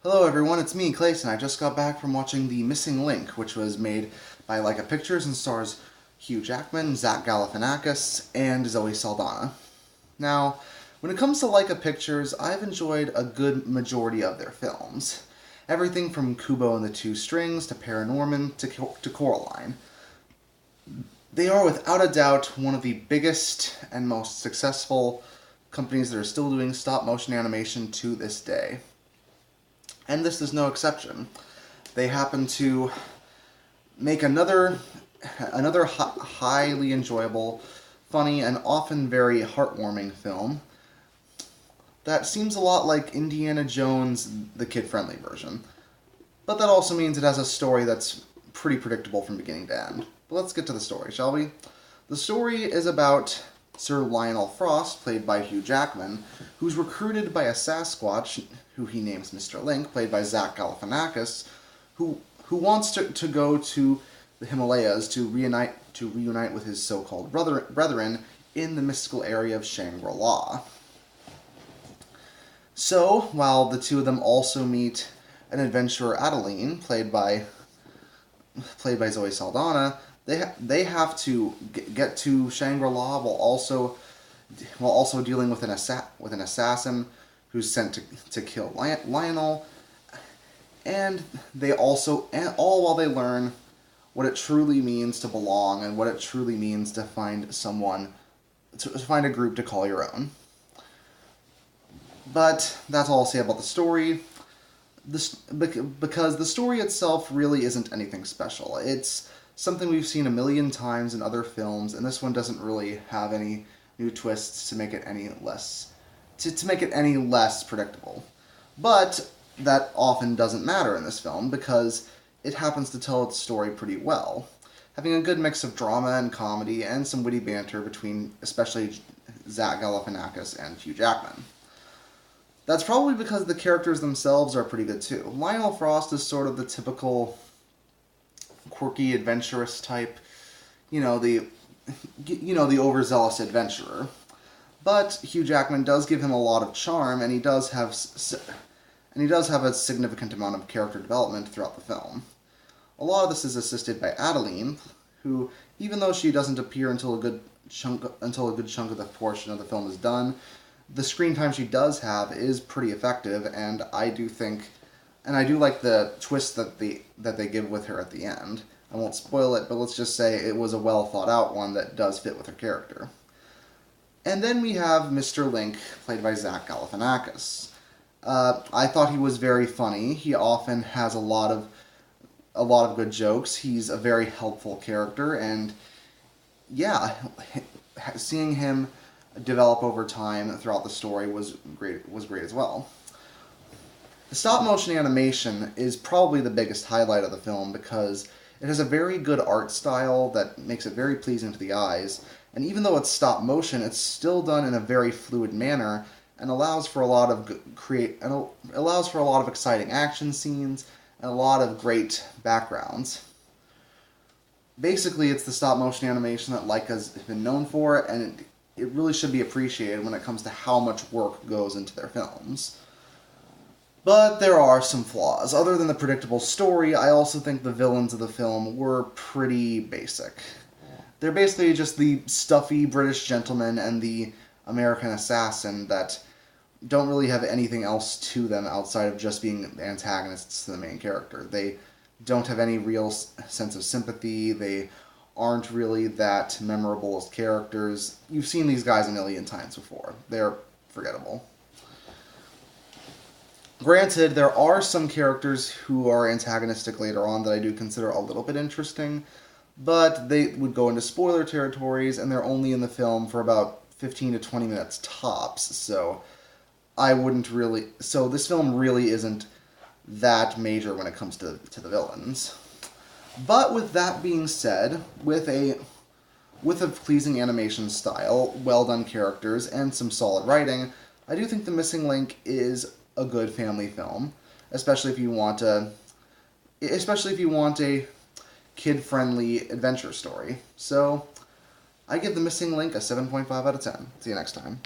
Hello everyone, it's me, Clayton. I just got back from watching The Missing Link, which was made by Leica Pictures and stars Hugh Jackman, Zach Galifianakis, and Zoe Saldana. Now, when it comes to Leica Pictures, I've enjoyed a good majority of their films. Everything from Kubo and the Two Strings to Paranorman to Coraline. They are without a doubt one of the biggest and most successful companies that are still doing stop motion animation to this day. And this is no exception. They happen to make another highly enjoyable, funny, and often very heartwarming film that seems a lot like Indiana Jones, the kid-friendly version. But that also means it has a story that's pretty predictable from beginning to end. But let's get to the story, shall we? The story is about Sir Lionel Frost, played by Hugh Jackman, who's recruited by a Sasquatch, who he names Mr. Link, played by Zach Galifianakis, who wants to go to the Himalayas to reunite with his so-called brethren in the mystical area of Shangri-La. So, while the two of them also meet an adventurer, Adeline, played by Zoe Saldana, they have to get to Shangri-La while also dealing with an assassin who's sent to kill Lionel, and all while they learn what it truly means to belong and what it truly means to find a group to call your own. But that's all I'll say about the story. Because the story itself really isn't anything special. It's something we've seen a million times in other films, and this one doesn't really have any new twists to make it any less predictable. But that often doesn't matter in this film because it happens to tell its story pretty well, having a good mix of drama and comedy and some witty banter between especially Zach Galifianakis and Hugh Jackman. That's probably because the characters themselves are pretty good too. Lionel Frost is sort of the typical quirky, adventurous type, the overzealous adventurer. But Hugh Jackman does give him a lot of charm, and he does have a significant amount of character development throughout the film. A lot of this is assisted by Adeline, who, even though she doesn't appear until a good chunk of the portion of the film is done, the screen time she does have is pretty effective, and I do like the twist that they give with her at the end. I won't spoil it, but let's just say it was a well thought out one that does fit with her character. And then we have Mr. Link, played by Zach Galifianakis. I thought he was very funny. He often has a lot of good jokes. He's a very helpful character, and yeah, seeing him develop over time throughout the story was great as well. The stop-motion animation is probably the biggest highlight of the film because it has a very good art style that makes it very pleasing to the eyes, and even though it's stop-motion, it's still done in a very fluid manner and allows for a lot of exciting action scenes and a lot of great backgrounds. Basically, it's the stop-motion animation that Leica's been known for, and it really should be appreciated when it comes to how much work goes into their films. But there are some flaws. Other than the predictable story, I also think the villains of the film were pretty basic. They're basically just the stuffy British gentleman and the American assassin that don't really have anything else to them outside of just being antagonists to the main character. They don't have any real sense of sympathy. They aren't really that memorable as characters. You've seen these guys a million times before. They're forgettable. Granted, there are some characters who are antagonistic later on that I do consider a little bit interesting, but they would go into spoiler territories, and they're only in the film for about 15 to 20 minutes tops, so this film really isn't that major when it comes to the villains. But with that being said, with a pleasing animation style, well-done characters, and some solid writing, I do think The Missing Link is a good family film, especially if you want a kid-friendly adventure story. So, I give The Missing Link a 7.5 out of 10. See you next time.